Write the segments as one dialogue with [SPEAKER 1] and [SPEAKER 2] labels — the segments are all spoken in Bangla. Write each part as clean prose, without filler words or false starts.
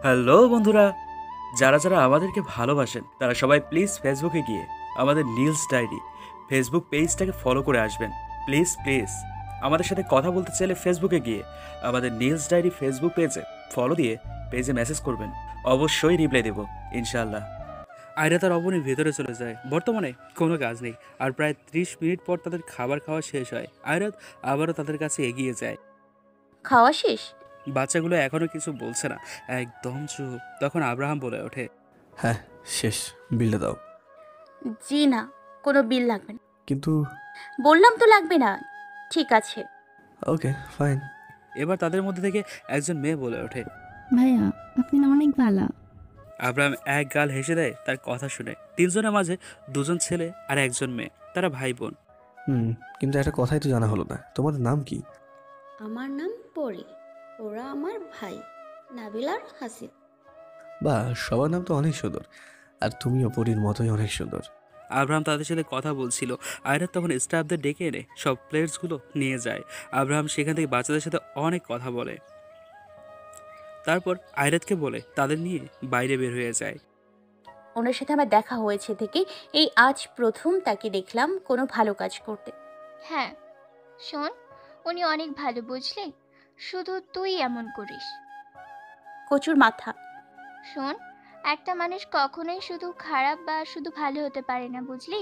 [SPEAKER 1] হ্যালো বন্ধুরা, যারা যারা আমাদেরকে ভালোবাসেন তারা সবাই প্লিজ ফেসবুকে গিয়ে আমাদের নীলস ডায়েরি ফেসবুক পেজটাকে ফলো করে আসবেন। প্লিজ প্লিজ আমাদের সাথে কথা বলতে চাইলে ফেসবুকে গিয়ে আমাদের নীলস ডায়েরি ফেসবুক পেজে ফলো দিয়ে পেজে মেসেজ করবেন, অবশ্যই রিপ্লাই দেব ইনশাআল্লাহ। আয়রা তার অবনীর ভেতরে চলে যায়। বর্তমানে কোনো কাজ নেই, আর প্রায় 30 মিনিট পর তাদের খাবার খাওয়া শেষ হয়। আয়রাত আবারও তাদের কাছে এগিয়ে যায়।
[SPEAKER 2] খাওয়া শেষ?
[SPEAKER 1] বাচ্চাগুলো এখনো কিছু বলছে না, একদম চুপ। তখন আব্রাহাম বলে ওঠে,
[SPEAKER 3] হ্যাঁ, শেষ। বিলটা দাও।
[SPEAKER 2] জি না, কোনো বিল লাগবে না।
[SPEAKER 3] কিন্তু
[SPEAKER 2] বললাম তো লাগবে না। ঠিক আছে।
[SPEAKER 3] ওকে, ফাইন।
[SPEAKER 1] এবার তাদের মধ্যে থেকে একজন মেয়ে বলে ওঠে।
[SPEAKER 4] ভাইয়া, আপনি না অনেক ভালো।
[SPEAKER 1] আব্রাহাম এক গাল হেসে দেয় তার কথা শুনে। তিনজনের মাঝে দুজন ছেলে আর একজন মেয়ে, তারা ভাই বোন।
[SPEAKER 3] হুম, কিন্তু একটা কথাই তো জানা হলো না, তোমাদের নাম কি?
[SPEAKER 5] আমার নাম পরি। ওরা আমার ভাই, নাবিল আর হাসিব।
[SPEAKER 3] বা সবার নাম তো অনেক সুন্দর, আর তুমিও পরীর মতোই অনেক সুন্দর।
[SPEAKER 1] আব্রাহাম তাদের সাথে কথা বলছিল। আয়রাত তখন স্টাফদের ডেকে এনে সব প্লেটসগুলো নিয়ে যায়। আব্রাহাম সেখান থেকে বাচ্চাদের সাথে অনেক কথা বলে, তারপর আয়রাতকে বলে তাদের নিয়ে বাইরে বের হয়ে যায়।
[SPEAKER 2] ওনার সাথে আমার দেখা হয়েছে থেকে এই আজ প্রথম তাকে দেখলাম কোনো ভালো কাজ করতে।
[SPEAKER 6] হ্যাঁ শোন, উনি অনেক ভালো বুঝলি, শুধু তুই এমন করিস।
[SPEAKER 2] কচুর মাথা।
[SPEAKER 6] শোন, একটা মানুষ কখনোই শুধু খারাপ বা শুধু ভালো হতে পারে না বুঝলি।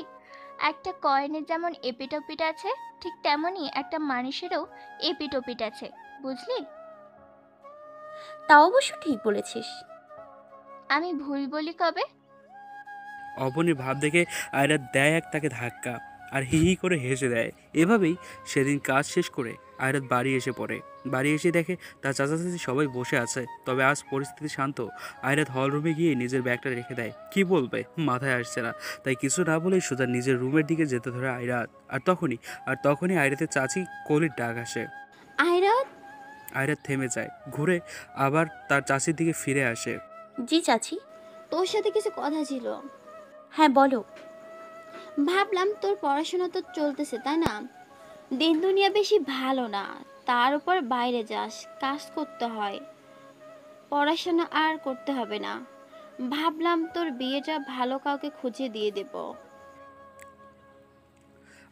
[SPEAKER 6] একটা কয়েনের যেমন এপিট ওপিট আছে, ঠিক তেমনই একটা মানুষেরও এপিট ওপিট আছে বুঝলি।
[SPEAKER 2] তা অবশ্য ঠিক বলেছিস।
[SPEAKER 6] আমি ভুল বলি কবে?
[SPEAKER 1] অবনীর ভাব দেখে আয়রাত দেয় এক তাকে ধাক্কা, আর হি হি করে হেসে দেয়। এভাবেই সেদিন কাজ শেষ করে আয়রাত বাড়ি এসে পড়ে। বাড়ি এসে দেখে তার চাচা চাচি সবাই বসে আছে। তবে আজ পরিস্থিতি শান্ত। আয়রাত হল রুমে গিয়ে নিজের ব্যাগটা রেখে দেয়। কি বলবে মাথায় আসছে না, তাই কিছু না বলেই সোজা নিজের রুমের দিকে যেতে ধরে আয়রাত। আর তখনই আয়রাতের চাচি কলির ডাক আসে।
[SPEAKER 5] আয়রাত,
[SPEAKER 1] আয়রাত থেমে যায়, ঘুরে আবার তার চাচির দিকে ফিরে আসে।
[SPEAKER 2] জি চাচি।
[SPEAKER 5] তোর সাথে কিছু কথা ছিল।
[SPEAKER 2] হ্যাঁ বলো।
[SPEAKER 5] ভাবলাম তোর পড়াশোনা তো চলতেছে তাই না, দিন দুনিয়া বেশি ভালো না, তার উপর বাইরে যাস, কাজ করতে হয়, পড়াশোনা আর করতে হবে না। ভাবলাম তোর বিয়েটা ভালো কাউকে খুঁজে দিয়ে দেব।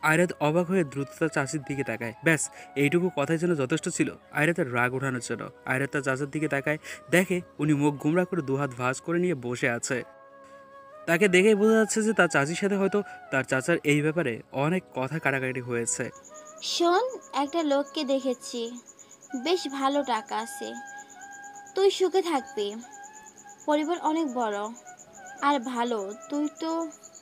[SPEAKER 1] আয়রাত অবাক হয়ে দ্রুত তার চাচির দিকে তাকায়। ব্যাস, এইটুকু কথাই যেন যথেষ্ট ছিল আয়রাতের রাগ ওঠানোর জন্য। আয়রাত তার চাচার দিকে তাকায়, দেখে উনি মুখ গুমরা করে দুহাত ভাঁজ করে নিয়ে বসে আছে। তাকে দেখেই বোঝা যাচ্ছে যে তার চাচির সাথে হয়তো তার চাচার এই ব্যাপারে অনেক কথা কাটাকাটি হয়েছে।
[SPEAKER 5] শোন, একটা লোককে দেখেছি, বেশ ভালো টাকা আছে, তুই সুখে থাকবি, পরিবার অনেক বড় আর ভালো। তুই তো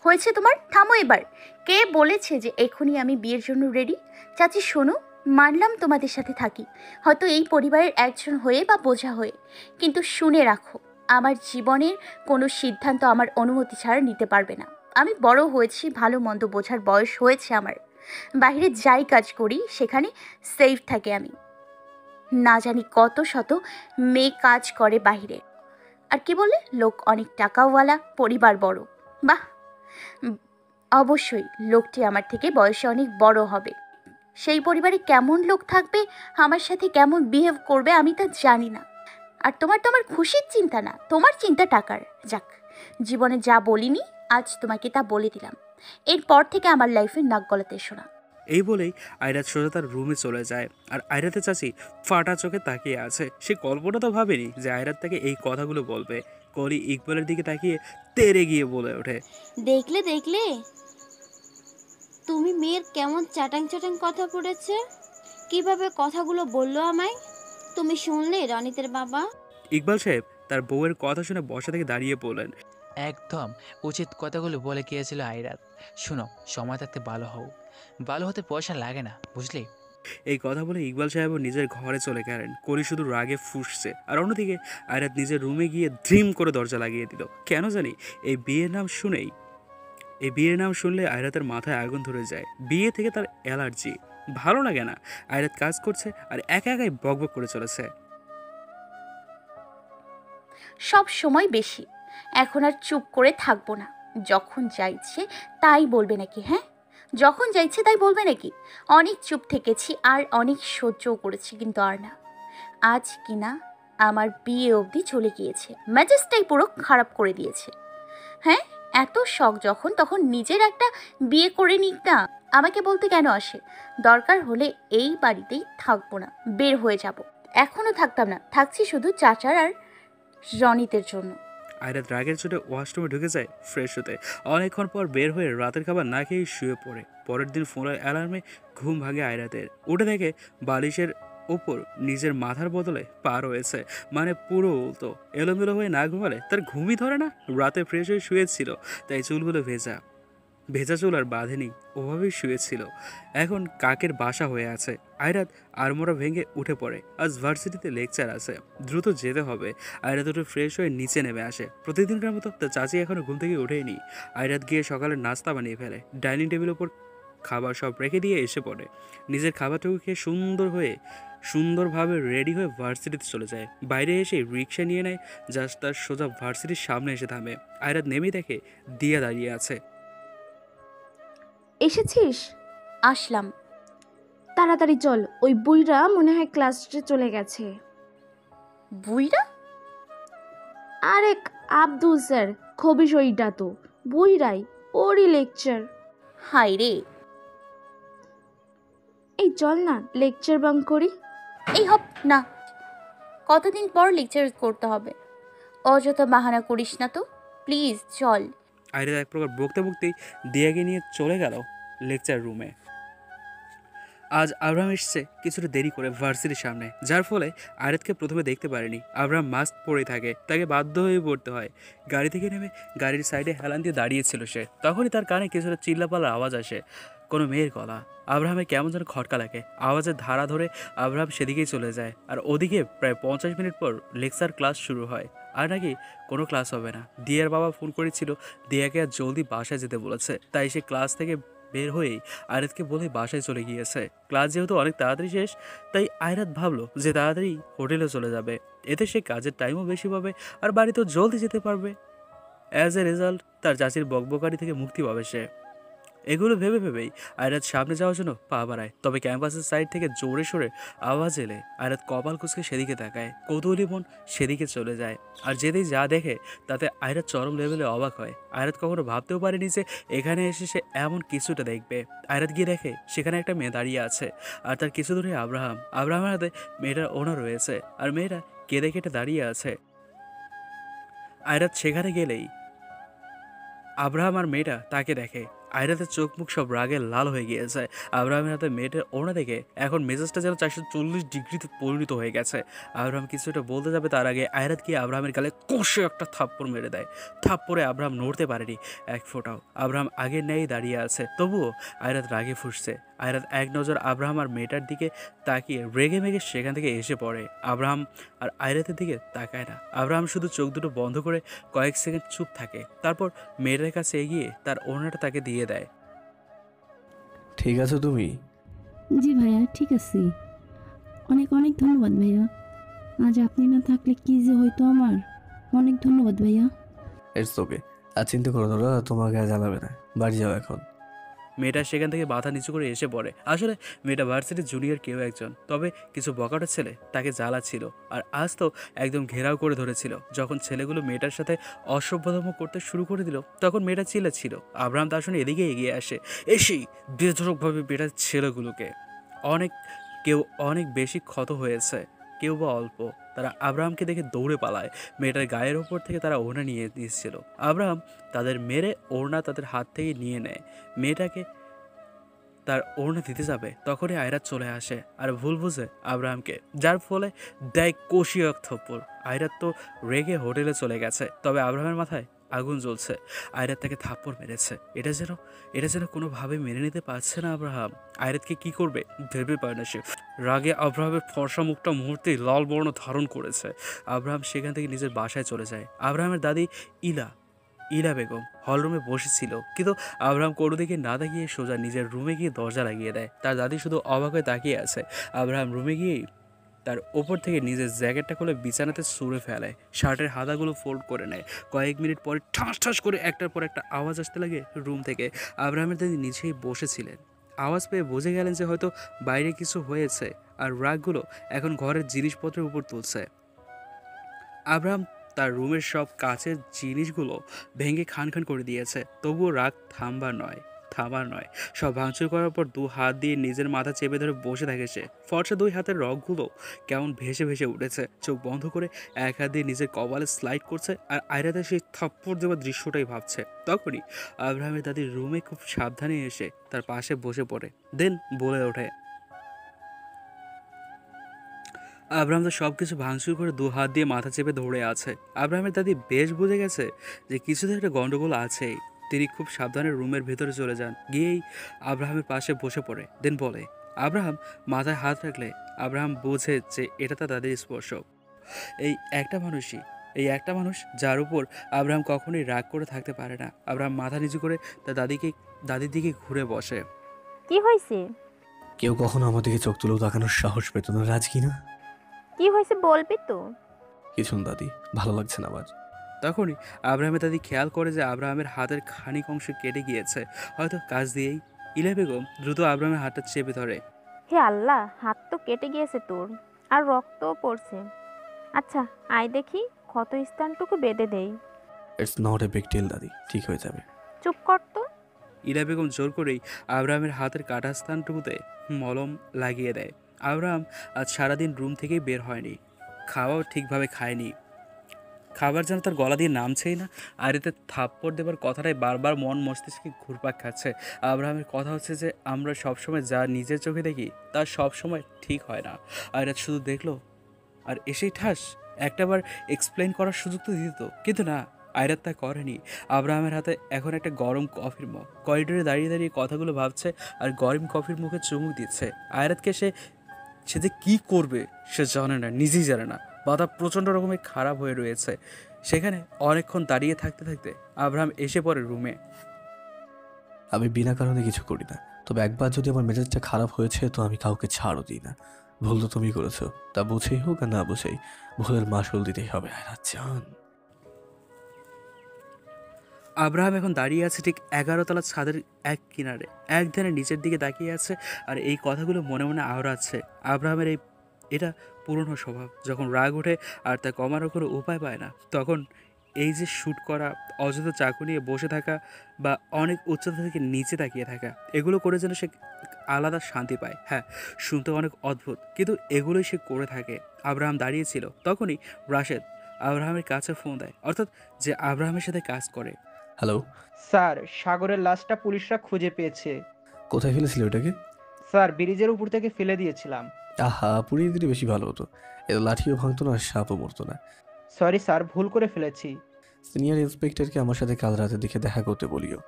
[SPEAKER 2] হয়েছে তোমার, থামো এবার। কে বলেছে যে এখনই আমি বিয়ের জন্য রেডি? চাচি শোনো, মানলাম তোমাদের সাথে থাকি, হয়তো এই পরিবারের একজন হয়ে বা বোঝা হয়ে, কিন্তু শুনে রাখো, আমার জীবনের কোনো সিদ্ধান্ত আমার অনুমতি ছাড়া নিতে পারবে না। আমি বড় হয়েছি, ভালো মন্দ বোঝার বয়স হয়েছে আমার। বাইরে যাই কাজ করি সেখানে সেফ থাকে আমি। না জানি কত শত মেয়ে কাজ করে বাইরে, আর কি বলে লোক অনেক টাকাওয়ালা, পরিবার বড়। বাহ, উম, অবশ্যই লোকটি আমার থেকে বয়সে অনেক বড় হবে। সেই পরিবারে কেমন লোক থাকবে, আমার সাথে কেমন বিহেভ করবে আমি তা জানি না। আর তোমার তো আমার খুশির চিন্তা না, তোমার চিন্তা টাকার। যাক, জীবনে যা বলিনি আজ তোমাকে তা বলে দিলাম। এরপর থেকে আমার লাইফে নাক গলাতে এসো না।
[SPEAKER 1] এই বলেই আয়রাত সোজা তার রুমে চলে যায়। আর আয়রাতের চাচি ফাটা চোখে তাকিয়ে আছে। সে কল্পনা তো ভাবেনি যে আয়রাত তাকে এই কথাগুলো বলবে। কলি ইকবালের দিকে তাকিয়ে তেরে গিয়ে বলে ওঠে,
[SPEAKER 5] দেখলে দেখলে, তুমি মেয়ের কেমন চাটাং চাটাং কথা পড়েছে, কিভাবে কথাগুলো বললো আমায়। তুমি শুনলে রনিতের বাবা?
[SPEAKER 1] ইকবাল সাহেব তার বউয়ের কথা শুনে বসা থেকে দাঁড়িয়ে বললেন,
[SPEAKER 7] একদম উচিত কথাগুলো বলে গিয়েছিল আইরাত। শুনো, সময় থাকতে ভালো হও, ভালো হতে পয়সা লাগে না বুঝলি।
[SPEAKER 1] এই কথা বলে ইকবাল সাহেবও নিজের ঘরে চলে গেলেন। কলি শুধু রাগে ফুঁসছে। আর অন্যদিকে আয়রাত নিজের রুমে গিয়ে ধ্রিম করে দরজা লাগিয়ে দিল। কেন জানি এই বিয়ের নাম শুনলে আয়রাতের মাথায় আগুন ধরে যায়। বিয়ে থেকে তার অ্যালার্জি, ভালো লাগে না। আয়রাত কাজ করছে আর একা একাই বকবক করে চলেছে।
[SPEAKER 2] সব সময় বেশি। এখন আর চুপ করে থাকবো না। যখন যাইছে তাই বলবে নাকি? হ্যাঁ, যখন যাইছে তাই বলবে নাকি? অনেক চুপ থেকেছি আর অনেক সহ্যও করেছি, কিন্তু আর না। আজ কিনা আমার বিয়ে অবধি চলে গিয়েছে, মেজাজটাই পুরো খারাপ করে দিয়েছে। হ্যাঁ, এত শখ যখন, তখন নিজের একটা বিয়ে করে নিক না। আমাকে বলতে কেন আসে? দরকার হলে এই বাড়িতেই থাকবো না, বের হয়ে যাব। এখনও থাকতাম না, থাকছি শুধু চাচার আর রনিতের জন্য।
[SPEAKER 1] আয়রাত রাগের চোটে ওয়াশরুমে ঢুকে যায় ফ্রেশ হতে। অনেকক্ষণ পর বের হয়ে রাতের খাবার না খেয়েই শুয়ে পড়ে। পরের দিন ফোনের অ্যালার্মে ঘুম ভাঙে আয়রাতের। উঠে দেখে বালিশের ওপর নিজের মাথার বদলে পা রয়েছে, মানে পুরো উল্টো। এলোমেলো হয়ে না ঘুমালে তার ঘুমই ধরে না। রাতে ফ্রেশ হয়ে শুয়েছিল, তাই চুলগুলো ভেজা ভেজা চুল আর বাঁধেনি, ওভাবেই শুয়েছিল। এখন কাকের বাসা হয়ে আছে। আয়রাত আড়মোড়া ভেঙে উঠে পড়ে। আজ ভার্সিটিতে লেকচার আছে, দ্রুত যেতে হবে। আয়রাত উঠে ফ্রেশ হয়ে নিচে নেমে আসে। প্রতিদিনকার মতো তার চাচি এখনো ঘুম থেকে উঠেনি। আয়রাত গিয়ে সকালের নাস্তা বানিয়ে ফেলে। ডাইনিং টেবিলের উপর খাবার সব রেখে দিয়ে এসে পড়ে। নিজের খাবারটুকু খেয়ে সুন্দরভাবে রেডি হয়ে ভার্সিটিতে চলে যায়। বাইরে এসে রিক্সা নিয়ে নেয়, জাস্ট তার সোজা ভার্সিটির সামনে এসে থামে। আয়রাত নেমেই দেখে দিয়া দাঁড়িয়ে আছে।
[SPEAKER 8] এসেছিস?
[SPEAKER 2] আসলাম।
[SPEAKER 8] তাড়াতাড়ি চল, ওই বুইরা মনে হয় ক্লাসে চলে গেছে।
[SPEAKER 2] বুইরা?
[SPEAKER 8] আরেক আব্দুল স্যার, খবিস ওইটা তো বুইরাই, ওরই লেকচার।
[SPEAKER 2] হাই রে।
[SPEAKER 8] এই চল না, লেকচার বাঙ্ক করি।
[SPEAKER 2] এই হপ না, কতদিন পর লেকচার করতে হবে? অযথা বাহানা করিস না তো, প্লিজ চল।
[SPEAKER 1] আয়রাত এক প্রকার বকতে বকতেই দিয়াকে নিয়ে চলে গেল লেকচার রুমে। আজ আব্রাহাম এসছে কিছুটা দেরি করে ভার্সিটির সামনে, যার ফলে আয়রাতকে প্রথমে দেখতে পারেনি। আব্রাহাম মাস্ক পরে থাকে, তাকে বাধ্য হয়ে পড়তে হয়। গাড়ি থেকে নেমে গাড়ির সাইডে হেলান দিয়ে দাঁড়িয়েছিল সে। তখনই তার কানে কিছুটা চিল্লাপাল্লার আওয়াজ আসে, কোনো মেয়ের গলা। আব্রাহামের কেমন যেন খটকা লাগে। আওয়াজের ধারা ধরে আব্রাহাম সেদিকেই চলে যায়। আর ওদিকে প্রায় 50 মিনিট পর লেকচার ক্লাস শুরু হয়। আর নাকি কোনো ক্লাস হবে না। দিয়ার বাবা ফোন করেছিল, দিয়াকে আর জলদি বাসায় যেতে বলেছে। তাই সে ক্লাস থেকে বের হয়েই আয়রাতকে বলে বাসায় চলে গিয়েছে। ক্লাস যেহেতু অনেক তাড়াতাড়ি শেষ, তাই আয়রাত ভাবলো যে তাড়াতাড়ি হোটেলে চলে যাবে। এতে সে কাজের টাইমও বেশি পাবে আর বাড়িতেও জলদি যেতে পারবে। অ্যাজ এ রেজাল্ট তার চাচির বকবকারি থেকে মুক্তি পাবে সে। এগুলো ভেবে ভেবেই আয়রাত সামনে যাওয়ার জন্য পা বাড়ায়। তবে ক্যাম্পাসের সাইড থেকে জোরে সোরে আওয়াজ এলে আয়রাত কপাল কুঁচকে সেদিকে তাকায়। কৌতূহলী মন সেদিকে চলে যায়। আর যেতেই যা দেখে তাতে আয়রাত চরম লেভেলে অবাক হয়। আয়রাত কখনো ভাবতেও পারেনি যে এখানে এসে সে এমন কিছুটা দেখবে। আয়রাত গিয়ে দেখে সেখানে একটা মেয়ে দাঁড়িয়ে আছে, আর তার কিছু দূরে আব্রাহামের হাতে মেয়েটার ওনা রয়েছে, আর মেয়েটা কেঁদে কেটে দাঁড়িয়ে আছে। আয়রাত সেখানে গেলেই আব্রাহাম আর মেয়েটা তাকে দেখে। আয়রাতের চোখ মুখ সব রাগে লাল হয়ে গিয়েছে। আব্রাহামের হাতে মেয়েটার ওড়না দেখে এখন মেজাজটা যেন 440 ডিগ্রিতে পরিণত হয়ে গেছে। আব্রাহাম কিছুটা বলতে যাবে তার আগে আয়রাত গিয়ে আব্রাহামের গালে কষে একটা থাপ্পড় মেরে দেয়। থাপ্পড়ে আব্রাহাম নড়তে পারেনি এক ফোঁটাও। আব্রাহাম আগের ন্যায় দাঁড়িয়ে আছে, তবুও আয়রাত রাগে ফুঁসছে। আয়রাত এক নজর আব্রাহাম আর মেয়েটার দিকে তাকিয়ে রেগে মেগে সেখান থেকে এসে পড়ে। আব্রাহাম আর আয়রাতের দিকে তাকায় না। আব্রাহাম শুধু চোখ দুটো বন্ধ করে কয়েক সেকেন্ড চুপ থাকে, তারপর মেয়েটার কাছে এগিয়ে তার ওড়নাটা তাকে দিয়ে দেয়।
[SPEAKER 3] ঠিক আছো তুমি?
[SPEAKER 4] জি ভাইয়া, ঠিক আছে। অনেক অনেক ধন্যবাদ ভাইয়া। আজ আপনি না থাকলে কি যে হইতো আমার। অনেক ধন্যবাদ ভাইয়া।
[SPEAKER 3] It's okay. আর চিন্তা করো না, ওরা তোমাকে আর জানাবে না। বাড়ি যাও এখন।
[SPEAKER 1] মেয়েটা সেখান থেকে মাথা নিচু করে এসে পড়ে। আসলে মেয়েটা ভার্সিটির জুনিয়র কেউ একজন, তবে কিছু বকাটা ছেলে তাকে জ্বালাচ্ছিল। আর আজ তো একদম ঘেরাও করে ধরেছিল। যখন ছেলেগুলো মেয়েটার সাথে অসভ্যতম করতে শুরু করে দিল, তখন মেয়েটা চিল্লাচ্ছিল। আব্রাহাম তার শুনে এদিকে এগিয়ে আসে, এসেই বেধড়কভাবে মেয়েটার ছেলেগুলোকে কেউ অনেক বেশি ক্ষত হয়েছে, কেউ বা অল্প। তারা আব্রাহামকে দেখে দৌড়ে পালায়। মেয়েটার গায়ের ওপর থেকে তারা ওড়না নিয়ে দিচ্ছিল। আব্রাহাম তাদের মেরে ওড়না তাদের হাত থেকে নিয়ে নেয়। মেয়েটাকে তার ওড়না দিতে যাবে, তখনই আয়রাত চলে আসে আর ভুল বুঝে আব্রাহামকে, যার ফলে দেয় কষিয়ে এক থাপ্পড়। আয়রাত তো রেগে হোটেলে চলে গেছে, তবে আব্রাহামের মাথায় আগুন জ্বলছে। আয়রাত তাকে থাপ্পড় মেরেছে। এটা যেন কোনোভাবে মেনে নিতে পারছে না আব্রাহাম। আয়রাতকে কি করবে ভেবে পায় না সে। রাগে আব্রাহামের ফর্সা মুখটা মুহূর্তেই লাল বর্ণ ধারণ করেছে। আব্রাহাম সেখান থেকে নিজের বাসায় চলে যায়। আব্রাহামের দাদি ইলা বেগম হলরুমে বসেছিল, কিন্তু আব্রাহাম কোনো দিকে না তাকিয়ে সোজা নিজের রুমে গিয়ে দরজা লাগিয়ে দেয়। তার দাদি শুধু অবাক হয়ে তাকিয়ে আছে। আব্রাহাম রুমে গিয়েই তার ওপর থেকে নিজের জ্যাকেটটা খুলে বিছানাতে ছুঁড়ে ফেলে, শার্টের হাতাগুলো ফোল্ড করে নেয়। কয়েক মিনিট পরে ঠাস ঠাস করে একটার পর একটা আওয়াজ আসতে লাগে রুম থেকে। আব্রাহামের দাদি নিচেই বসেছিলেন। আওয়াজ পেয়ে বুঝে গেলেন যে হয়তো বাইরে কিছু হয়েছে, আর রাগগুলো এখন ঘরের জিনিসপত্রের উপর তুলছে। আব্রাহাম তার রুমের সব কাচের জিনিসগুলো ভেঙে খান খান করে দিয়েছে, তবুও রাগ থামার নয়। সব ভাঙচুর করার পর দু হাত দিয়ে নিজের মাথা চেপে ধরে বসে থাকে সে। ফর্সা দুই হাতের রগগুলো কেমন ভেসে ভেসে উঠেছে। চোখ বন্ধ করে এক হাত দিয়ে নিজের কপালে স্লাইড করছে আর আয়রাতে সেই থাপ্পড় দেওয়ার দৃশ্যটাই ভাবছে। তখনই আব্রাহামের দাদির রুমে খুব সাবধানে এসে তার পাশে বসে পড়ে, দেন বলে ওঠে। আব্রাহাম তো সব কিছু ভাঙচুর করে দু হাত দিয়ে মাথা চেপে ধরে আছে। আব্রাহামের দাদি বেশ বুঝে গেছে যে কিছুতে একটা গন্ডগোল আছেই। তিনি খুব সাবধানে রুমের ভেতরে চলে যান, গিয়েই আব্রাহামের পাশে বসে পড়ে, দেন বলে। আব্রাহাম মাথায় হাত রাখলে আব্রাহাম বোঝে যে এটা তার দাদির স্পর্শ। এই একটা মানুষ যার উপর আব্রাহাম কখনোই রাগ করে থাকতে পারে না। আব্রাহাম মাথা নিচু করে তার দাদির দিকে ঘুরে বসে।
[SPEAKER 9] কি হয়েছে?
[SPEAKER 3] কেউ কখনো আমার দিকে চোখ তুলেও তাকানোর সাহস পেত না, রাজ কি না?
[SPEAKER 9] কি হয়েছে বলবি তো?
[SPEAKER 3] কিছু না দাদি, ভালো লাগছে না আমার।
[SPEAKER 1] তখনই আব্রাহামের দাদি খেয়াল করে যে আব্রাহামের হাতের খানিক অংশ কেটে গিয়েছে, হয়তো কাজ দিয়েই। ইলা বেগম দ্রুত আব্রাহামের হাতটা চেপে ধরে।
[SPEAKER 9] হে আল্লাহ, হাত তো কেটে গিয়েছে তোর, আর রক্তও পড়ছে। আচ্ছা আয় দেখি, ক্ষত স্থানটুকু বেঁধে দেই।
[SPEAKER 3] It's not a big deal দাদি, ঠিক হয়ে যাবে।
[SPEAKER 9] চুপ কর তো।
[SPEAKER 1] ইলা বেগম জোর করেই আব্রাহামের হাতের কাটা স্থানটুকুতে মলম লাগিয়ে দেয়। আব্রাহাম আজ সারাদিন রুম থেকেই বের হয়নি, খাওয়াও ঠিকভাবে খায়নি। খাবার যেন তার গলা দিয়ে নামছেই না। আর এতে থাপ্পড় দেবার কথাটাই বারবার মন মস্তিষ্কে ঘুরপাক খাচ্ছে। আব্রাহামের কথা হচ্ছে যে আমরা সবসময় যা নিজের চোখে দেখি তা সবসময় ঠিক হয় না। আর এত শুধু দেখলো আর এসেই ঠাস একটাবার এক্সপ্লেন করার সুযোগ তো দিত, কিন্তু না, আয়রাত তা করেনি। আব্রাহামের হাতে এখন একটা গরম কফির মগ, করিডোরে দাঁড়িয়ে দাঁড়িয়ে কথাগুলো ভাবছে আর গরম কফির মুখে চুমুক দিচ্ছে। আয়রাতকে সে যে কী করবে সে জানে না, নিজেই জানে না। মাথা প্রচণ্ড রকমের খারাপ হয়ে রয়েছে। সেখানে অনেকক্ষণ দাঁড়িয়ে থাকতে থাকতে আব্রাহাম এসে পড়ে রুমে।
[SPEAKER 3] আমি বিনা কারণে কিছু করি না, তবে একবার যদি আমার মেজাজটা খারাপ হয়েছে তো আমি কাউকে ছাড়ও দিই না। ভুল তো তুমি করেছো, তা বুঝেই হোক আর না বুঝেই ভুলের মাসুল দিতেই হবে। আয়রাত জান।
[SPEAKER 1] আব্রাহাম এখন দাঁড়িয়ে আছে ঠিক 11 তলা ছাদের এক কিনারে, এক ধ্যানে নিচের দিকে তাকিয়ে আছে আর এই কথাগুলো মনে মনে আওড়াচ্ছে। আব্রাহামের এটা পুরনো স্বভাব। যখন রাগ ওঠে আর তা কমানোর কোনো উপায় পায় না, তখন এই যে শ্যুট করা, অযথা চাকু নিয়ে বসে থাকা বা অনেক উচ্চতা থেকে নিচে তাকিয়ে থাকা, এগুলো করে যেন সে আলাদা শান্তি পায়। হ্যাঁ, শুনতে অনেক অদ্ভুত, কিন্তু এগুলোই সে করে থাকে। আব্রাহাম দাঁড়িয়েছিল, তখনই রাশেদ আব্রাহামের কাছে ফোন দেয়, অর্থাৎ যে আব্রাহামের সাথে কাজ করে।
[SPEAKER 3] হ্যালো
[SPEAKER 10] স্যার, সাগরের লাশটা পুলিশরা খুঁজে পেয়েছে।
[SPEAKER 3] কোথায় ফেলেছিলে ওটাকে?
[SPEAKER 10] স্যার, ব্রিজের উপর থেকে ফেলে দিয়েছিলাম।
[SPEAKER 3] আহা, পুড়িয়ে দিলে বেশি ভালো হতো, এত লাঠিও ভাঙতো না, সাপও মরতো না।
[SPEAKER 10] সরি স্যার, ভুল করে ফেলেছি।
[SPEAKER 3] সিনিয়র ইন্সপেক্টরকে আমার সাথে কাল রাতের দিকে দেখা করতে বলিও।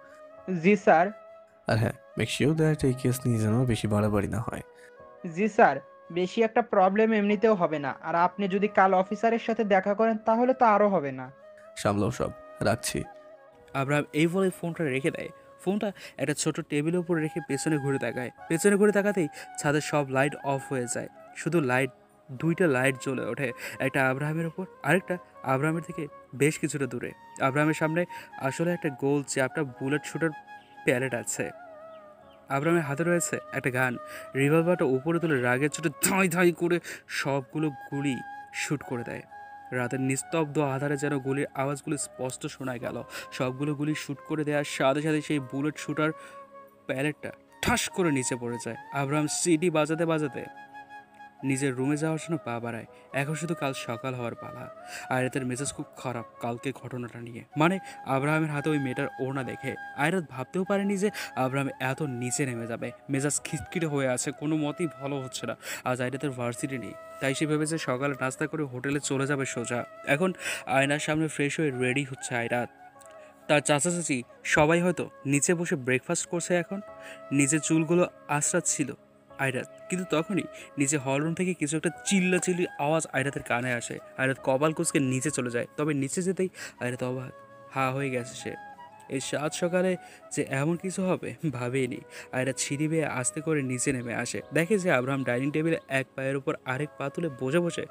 [SPEAKER 10] জি স্যার।
[SPEAKER 3] আর হ্যাঁ, মেক শিওর দ্যাট এই কেস নিয়ে যেন বেশি বাড়াবাড়ি না হয়।
[SPEAKER 10] জি স্যার, বেশি একটা প্রবলেম এমনিতেও হবে না, আর আপনি যদি কাল অফিসারের সাথে দেখা করেন তাহলে তো আরও হবে না।
[SPEAKER 3] সামলাও সব, রাখছি।
[SPEAKER 1] আব্রাহাম এই বলে ফোনটা রেখে দেয়। ফোনটা একটা ছোট টেবিলের উপর রেখে পেছনে ঘুরে তাকায়। পেছনে ঘুরে তাকাতেই ছাদের সব লাইট অফ হয়ে যায়, শুধু দুইটা লাইট জ্বলে ওঠে, একটা আব্রাহামের ওপর, আরেকটা আব্রাহামের থেকে বেশ কিছুটা দূরে। আব্রাহামের সামনে আসলে একটা গোল চ্যাপটা বুলেট শুটার প্যালেট আছে। আব্রাহামের হাতে রয়েছে একটা গান। রিভলভারটা উপরে তুলে রাগের চোটে ধাঁই ধাঁই করে সবগুলো গুলি শ্যুট করে দেয়। রাতের নিস্তব্ধ আধারে যেন গুলির আওয়াজগুলো স্পষ্ট শোনা গেল। সবগুলো গুলি শ্যুট করে দেওয়ার সাথে সাথে সেই বুলেট শুটার প্যালেটটা ঠাস করে নিচে পড়ে যায়। আব্রাহাম সিটি বাজাতে বাজাতে নিজের রুমে যাওয়ার জন্য পা বাড়ায়। এখন শুধু কাল সকাল হওয়ার পালা। আয়রাতের মেজাজ খুব খারাপ কালকে ঘটনাটা নিয়ে। মানে আব্রাহামের হাতে ওই মেয়েটার ওড়না দেখে আয়রাত ভাবতেও পারেনি যে আব্রাহাম এত নিচে নেমে যাবে। মেজাজ খিটখিটে হয়ে আছে, কোনো মতেই ভালো হচ্ছে না। আজ আয়রাতের ভার্সিটি নেই, তাই সে ভেবেছে সকালে নাস্তা করে হোটেলে চলে যাবে সোজা। এখন আয়নার সামনে ফ্রেশ হয়ে রেডি হচ্ছে আয়রাত। তার চাচা চাচি সবাই হয়তো নিচে বসে ব্রেকফাস্ট করছে। এখন নিচে চুলগুলো আঁচড়াচ্ছিল আয়রাত, কিন্তু তখনই নিচে হলরুম থেকে কিছু একটা চিল্লাচিল্লির আওয়াজ আয়রাতের কানে আসে। আয়রাত কপাল কুঁচকে নিচে চলে যায়, তবে নিচে যেতেই আয়রাত অবাক, হা হয়ে গেছে সে। এই সাত সকালে যে এমন কিছু হবে ভাবেনি। আয়রাত সিঁড়ি বেয়ে আস্তে করে নিচে নেমে আসে, দেখে যে আব্রাহাম ডাইনিং টেবিলে এক পায়ের উপর আরেক পা তুলে বসে বসে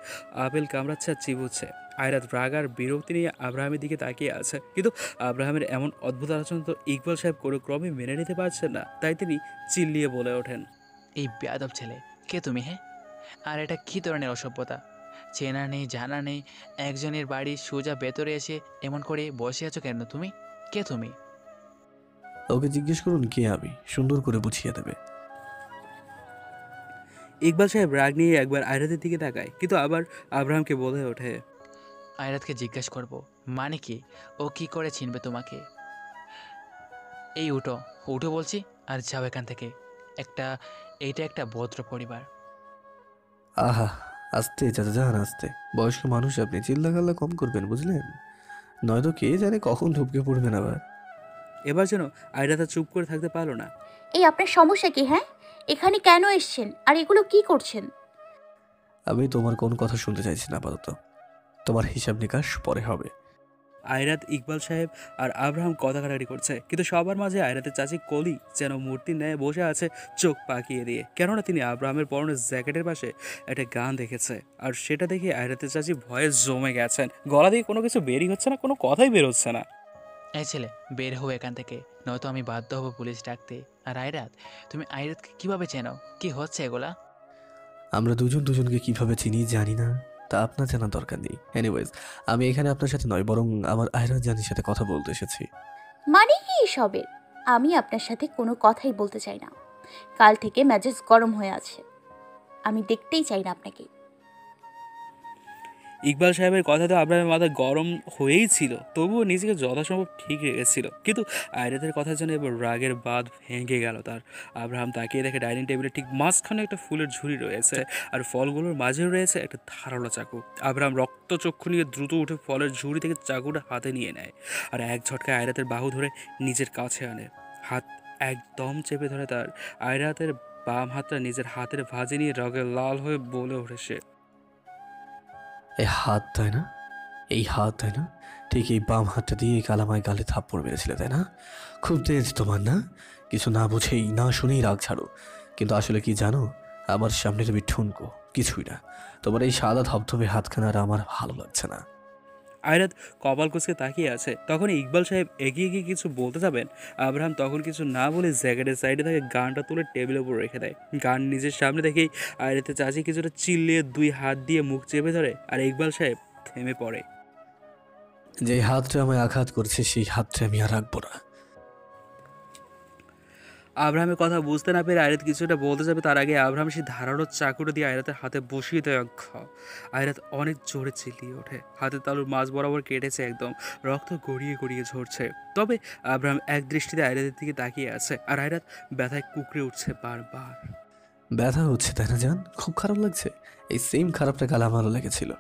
[SPEAKER 1] আপেল কামড়াচ্ছে আর চিবুচ্ছে। আয়রাত রাগ আর বিরক্তি নিয়ে আব্রাহামের দিকে তাকিয়ে আছে, কিন্তু আব্রাহামের এমন অদ্ভুত আচরণ তো ইকবাল সাহেব কোনো ক্রমে মেনে নিতে পারছেন না। তাই তিনি চিল্লিয়ে বলে ওঠেন,
[SPEAKER 7] এই বেয়াদব ছেলে, কে তুমি? হ্যাঁ, আর এটা কী ধরনের অসভ্যতা? চেনা নেই জানা নেই একজনের বাড়ি সোজা ভেতরে এসে এমন করে বসে আছো কেন তুমি? কে তুমি?
[SPEAKER 3] ওকে জিজ্ঞেস করুন কে আমি, সুন্দর করে বুঝিয়ে দেবে।
[SPEAKER 1] ইকবাল সাহেব রাগ নিয়ে একবার আয়রাতের দিকে তাকায়, কিন্তু আবার আব্রাহামকে বলে ওঠে,
[SPEAKER 7] আয়রাতকে জিজ্ঞেস করব মানে কি? ও কি করে চিনবে তোমাকে? এই উঠো, উঠো বলছি, আর যাও এখান থেকে। এইটা একটা ভদ্র পরিবার।
[SPEAKER 3] আহা, আস্তে চাচা যান, আস্তে। বয়স্ক মানুষ আপনি, চিল্লাগাল্লা কম করবেন বুঝলেন, নয়তো কে জানে কখন ঢুকে পড়বেন আবার।
[SPEAKER 1] এবার যেন আয়রাতা চুপ করে থাকতে পারলো না।
[SPEAKER 2] এই আপনার সমস্যা কি? হ্যাঁ, এখানে কেন এসছেন আর এগুলো কি করছেন?
[SPEAKER 3] আমি তোমার কোন কথা শুনতে চাইছি না আপাতত, তোমার হিসাব নিকাশ পরে হবে।
[SPEAKER 1] আয়রাত, ইকবাল সাহেব আর আব্রাহাম কথা কাটাকাটি করছে, কিন্তু সবার মাঝে আয়রাতের চাচি কলি যেন মূর্তির ন্যায় বসে আছে চোখ পাকিয়ে দিয়ে, কেননা তিনি আব্রাহামের পরনের জ্যাকেটের পাশে একটা গান দেখেছে, আর সেটা দেখে আয়রাতের চাচি ভয়ে জমে গেছেন। গলা দিয়ে কোনো কিছু বেরই হচ্ছে না, কোনো কথাই বের হচ্ছে না।
[SPEAKER 7] এই ছেলে, বের হও এখান থেকে, নয়তো আমি বাধ্য হব পুলিশ ডাকতে। আর আয়রাত, তুমি আয়রাতকে কিভাবে চেনো? কি হচ্ছে এগুলা?
[SPEAKER 3] আমরা দুজন দুজনকে কিভাবে চিনি জানি না, তা আপনার জানার দরকার নেই। এনিওয়েজ, আমি এখানে আপনার সাথে নয়, বরং আমার আয়রা জানির সাথে কথা বলতে এসেছি।
[SPEAKER 2] মানে কি এসবের? আমি আপনার সাথে কোনো কথাই বলতে চাই না। কাল থেকে মেজাজ গরম হয়ে আছে, আমি দেখতেই চাই না আপনাকে।
[SPEAKER 1] ইকবাল সাহেবের কথা তো আব্রাহামের মাথা গরম হয়েই ছিল, তবুও নিজেকে যথাসম্ভব ঠিক রেখেছিল, কিন্তু আয়রাতের কথার জন্য এবার রাগের বাঁধ ভেঙে গেল তার। আব্রাহাম তাকিয়ে দেখে ডাইনিং টেবিলের ঠিক মাঝখানে একটা ফুলের ঝুড়ি রয়েছে, আর ফলগুলোর মাঝেও রয়েছে একটা ধারালো চাকু। আব্রাহাম রক্তচক্ষু নিয়ে দ্রুত উঠে ফলের ঝুড়ি থেকে চাকুটা হাতে নিয়ে নেয়, আর এক ঝটকায় আয়রাতের বাহু ধরে নিজের কাছে আনে। হাত একদম চেপে ধরে তার আয়রাতের বাম হাতটা নিজের হাতের ভাঁজে নিয়ে রগে লাল হয়ে বলে ওঠে সে,
[SPEAKER 3] এই হাত তাই না, এই হাত তাই না, ঠিক এই বাম হাতটা দিয়ে কালামায় গালে থাপ্পড় মেরেছিলে তাই না? খুব তেজ তোমার না, কিছু না বুঝেই না শুনেই রাগ ছাড়ো। কিন্তু আসলে কি জানো, আমার সামনে তুমি ঠুনকো, কিছুই না। তোমার এই সাদা ধবধবে হাতখানা আর আমার ভালো লাগছে না।
[SPEAKER 1] আয়রাত কপাল কুঁচকে তাকিয়ে আছে, তখন ইকবাল সাহেব এগিয়ে গিয়ে কিছু বলতে যাবেন, আব্রাহাম তখন কিছু না বলে জ্যাকেটের সাইডে থাকে গানটা তুলে টেবিলের উপর রেখে দেয়। গান নিজের সামনে দেখেই আয়রাতের চাচি কিছুটা চিল্লিয়ে দুই হাত দিয়ে মুখ চেপে ধরে, আর ইকবাল সাহেব থেমে পড়ে।
[SPEAKER 3] যে হাতটা আমায় আঘাত করছে সেই হাতটা আমি আর রাখবো না।
[SPEAKER 1] আব্রাহামের কথা বুঝতে না পেরে আয়রাত কিছুটা বলতে যাবে, তার আগে আব্রাহাম সেই ধারালো চাকুটা দিয়ে আয়রাতের হাতে বসিয়ে দেয়। আয়রাত অনেক জোরে চিল্লিয়ে ওঠে, হাতের তালুর মাঝ বরাবর কেটেছে একদম, রক্ত গড়িয়ে গড়িয়ে ঝরছে। তবে আব্রাহাম এক দৃষ্টিতে আয়রাতের দিকে তাকিয়ে আছে, আর আয়রাত ব্যথায় কুকড়ে উঠছে বারবার।
[SPEAKER 3] ব্যথা হচ্ছে তাই না জান? খুব খারাপ লাগছে। এই সেম খারাপটা কাল আমারও লেগেছিল।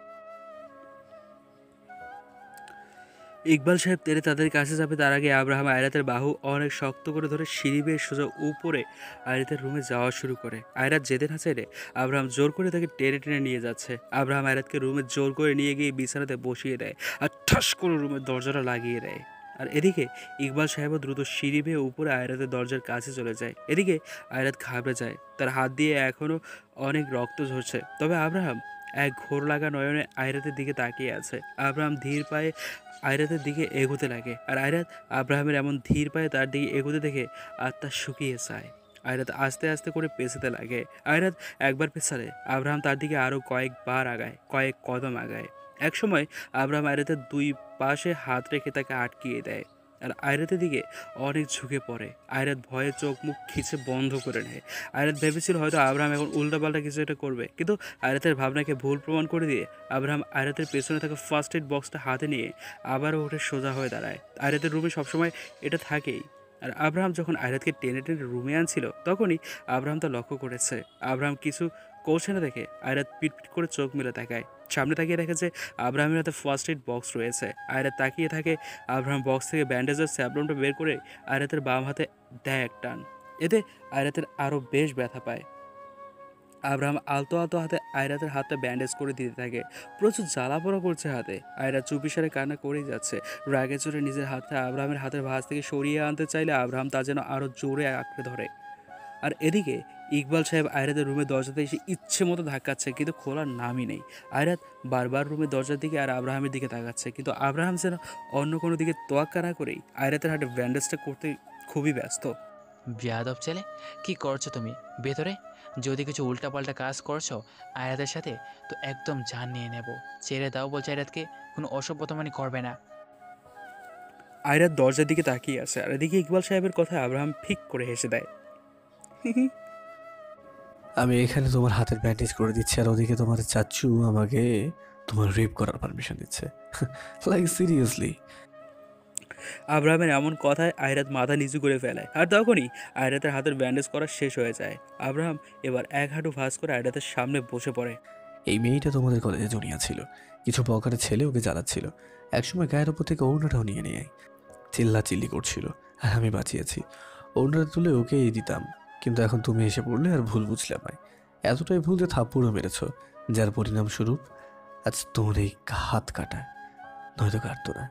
[SPEAKER 1] ইকবাল সাহেব তেরে তাদের কাছে যাবে, তার আগে আব্রাহাম আয়রাতের বাহু অনেক শক্ত করে ধরে সিঁড়ি বেয়ে সোজা উপরে আয়রাতের রুমে যাওয়া শুরু করে। আয়রাত যেতে না চাইলে আব্রাহাম জোর করে তাকে টেনে টেনে নিয়ে যাচ্ছে। আব্রাহাম আয়রাতকে রুমে জোর করে নিয়ে গিয়ে বিছানাতে বসিয়ে দেয়, আর ঠাস করে রুমের দরজাটা লাগিয়ে দেয়। আর এদিকে ইকবাল সাহেবও দ্রুত সিঁড়ি বেয়ে উপরে আয়রাতের দরজার কাছে চলে যায়। এদিকে আয়রাত ঘাবড়ে যায়, তার হাত দিয়ে এখনও অনেক রক্ত ঝরছে। তবে আব্রাহাম এক ঘোর লাগা নয়নে আয়রাতের দিকে তাকিয়ে আছে। আব্রাহাম ধীর পায়ে আয়রাতের দিকে এগোতে লাগে, আর আয়রাত আব্রাহামের এমন ধীর পায়ে তার দিকে এগোতে দেখে আত্মা শুকিয়ে যায়। আয়রাত আস্তে আস্তে করে পেছাতে লাগে। আয়রাত একবার পেছালে আব্রাহাম তার দিকে আরও কয়েকবার আগায়, কয়েক কদম আগায়। একসময় আব্রাহাম আয়রাতের দুই পাশে হাত রেখে তাকে আটকিয়ে দেয়, আর আয়রাতের দিকে অনেক ঝুঁকে পড়ে। আয়রাত ভয়ে চোখ মুখ খিচে বন্ধ করে নেয়। আয়রাত ভেবেছিল হয়তো আব্রাহাম এখন উল্টাপাল্টা কিছু একটা করবে, কিন্তু আয়রাতের ভাবনাকে ভুল প্রমাণ করে দিয়ে আব্রাহাম আয়রাতের পেছনে থাকা ফার্স্ট এড বক্সটা হাতে নিয়ে আবারও উঠে সোজা হয়ে দাঁড়ায়। আয়রাতের রুমে সবসময় এটা থাকেই, আর আব্রাহাম যখন আয়রাতকে টেনে টেনে রুমে আনছিল তখনই আব্রাহাম তা লক্ষ্য করেছে। আব্রাহাম কিছু করছে না দেখে আয়রাত পিটপিট করে চোখ মেলে তাকায়। সামনে তাকিয়ে দেখে যে আব্রাহামের হাতে ফার্স্ট এড বক্স রয়েছে। আয়রাত তাকিয়ে থাকে, আব্রাহাম বক্স থেকে ব্যান্ডেজের স্যাবলনটা বের করে আয়রাতের বাম হাতে দেয় এক টান। এতে আয়রাতের আরও বেশ ব্যথা পায়। আব্রাহাম আলতো আলতো হাতে আয়রাতের হাতটা ব্যান্ডেজ করে দিতে থাকে। প্রচুর জ্বালা পোড়া করছে হাতে। আয়রাত চুপিসারে কান্না করেই যাচ্ছে। রাগে চড়ে নিজের হাতটা আব্রাহামের হাতের ভাঁজ থেকে সরিয়ে আনতে চাইলে আব্রাহাম তা যেন আরও জোরে আঁকড়ে ধরে। আর এদিকে ইকবাল সাহেব আয়রাতের রুমের দরজাতে এসে ইচ্ছে মতো ধাক্কাচ্ছে, কিন্তু খোলার নামই নেই। আয়রাত বারবার রুমের দরজার দিকে আর আব্রাহামের দিকে তাকাচ্ছে, কিন্তু আব্রাহাম যেন অন্য কোনো দিকে তোয়াক্কা না করেই আয়রাতের হাতে ব্যান্ডেজটা করতে খুবই ব্যস্ত।
[SPEAKER 7] বেয়াদব ছেলে, কি করছো তুমি? ভেতরে যদি কিছু উল্টাপাল্টা কাজ করছো আয়াতের সাথে তো একদম জান নিয়ে নেব। ছেড়ে দাও বলছে আয়াতকে, কোনো অসভ্যতামানি করবে না।
[SPEAKER 1] আয়রাত দরজার দিকে তাকিয়ে আছে আর এদিকে ইকবাল সাহেবের কথা আব্রাহাম ফিক করে হেসে দেয়।
[SPEAKER 3] আমি এখানে তোমার হাতের ব্যান্ডেজ করে দিচ্ছি আর ওদিকে তোমার চাচ্চু আমাকে তোমার রেপ করার পারমিশন দিচ্ছে। Like seriously.
[SPEAKER 1] আব্রাহামের এমন কথায় আয়রাত মাথা নিচু করে ফেলে আর তখনই আয়রাতের হাতের ব্যান্ডেজ করা শেষ হয়ে যায়। আব্রাহাম এবার এক হাঁটু ভাঁজ করে আয়রাতের সামনে বসে পড়ে।
[SPEAKER 3] এই মেয়েটা তোমাদের কলেজে জুনিয়র ছিল, কিছু পকারের ছেলে ওকে জ্বালাচ্ছিল, একসময় গায়ের ওপর থেকে ওড়নাটাও নিয়ে নেয়, চিল্লি করছিল আর আমি বাঁচিয়েছি। ওড়নাটা তুলে ওকেই দিতাম, কিন্তু এখন তুমি এসে পড়লে আর ভুল বুঝলে আমায়। এতটাই ভুল যে থাপ্পড়ও মেরেছ, যার পরিণামস্বরূপ আজ তোমার এই হাত কাটা, নয়তো কাটতো না।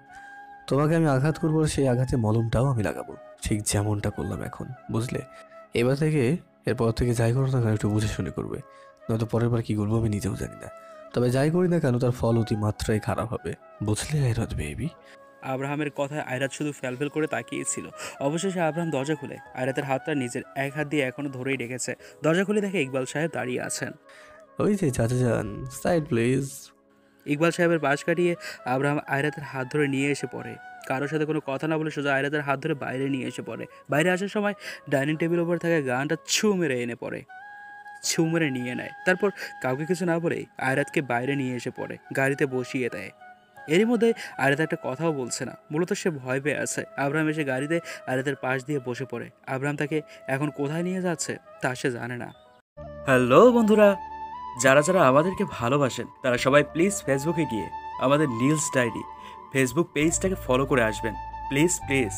[SPEAKER 3] তোমাকে আমি আঘাত করবো আর সেই আঘাতে মলমটাও আমি লাগাবো, ঠিক যেমনটা করলাম এখন, বুঝলে? এরপর থেকে যাই করো না কেন একটু বুঝে শুনে করবে, নয়তো পরের বার কী করবো আমি নিজেও জানি না। তবে যাই করি না কেন তার ফল অতি মাত্রায় খারাপ হবে, বুঝলে আয়রাত বেবি?
[SPEAKER 1] আব্রাহামের কথায় আয়রাত শুধু ফ্যালফেল করে তাকিয়েছিল। অবশেষে আব্রাহাম দরজা খুলে আয়রাতের হাতটা নিজের এক হাত দিয়ে এখনো ধরেই রেখেছে। দরজা খুলে দেখে ইকবাল সাহেব দাঁড়িয়ে আছেন।
[SPEAKER 3] ওই যে চাচা যান, সাইড প্লিজ।
[SPEAKER 1] ইকবাল সাহেবের পাশ কাটিয়ে আব্রাহাম আয়রাতের হাত ধরে নিয়ে এসে পড়ে। কারোর সাথে কোনো কথা না বলে সোজা আয়রাতের হাত ধরে বাইরে নিয়ে এসে পড়ে। বাইরে আসার সময় ডাইনিং টেবিল ওপর থাকা গানটা ছু মেরে এনে পড়ে, ছু মেরে নিয়ে নেয়। তারপর কাউকে কিছু না বলেই আয়রাতকে বাইরে নিয়ে এসে পড়ে, গাড়িতে বসিয়ে দেয়। এরই মধ্যে আয়রাত একটা কথাও বলছে না, মূলত সে ভয় পেয়ে আছে। আব্রাহাম এসে গাড়িতে আয়রাতের পাশ দিয়ে বসে পড়ে। আব্রাহাম তাকে এখন কোথায় নিয়ে যাচ্ছে তা সে জানে না। হ্যালো বন্ধুরা, যারা যারা আমাদেরকে ভালোবাসেন তারা সবাই প্লিজ ফেসবুকে গিয়ে আমাদের নিউজ ডায়েরি ফেসবুক পেজটাকে ফলো করে আসবেন। প্লিজ প্লিজ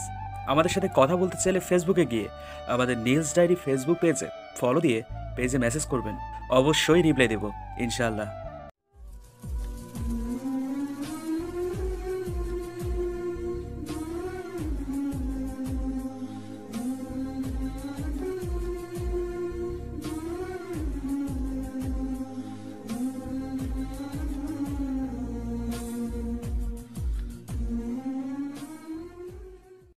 [SPEAKER 1] আমাদের সাথে কথা বলতে চাইলে ফেসবুকে গিয়ে আমাদের নিউজ ডায়েরি ফেসবুক পেজে ফলো দিয়ে পেজে মেসেজ করবেন, অবশ্যই রিপ্লাই দেব ইনশাআল্লাহ।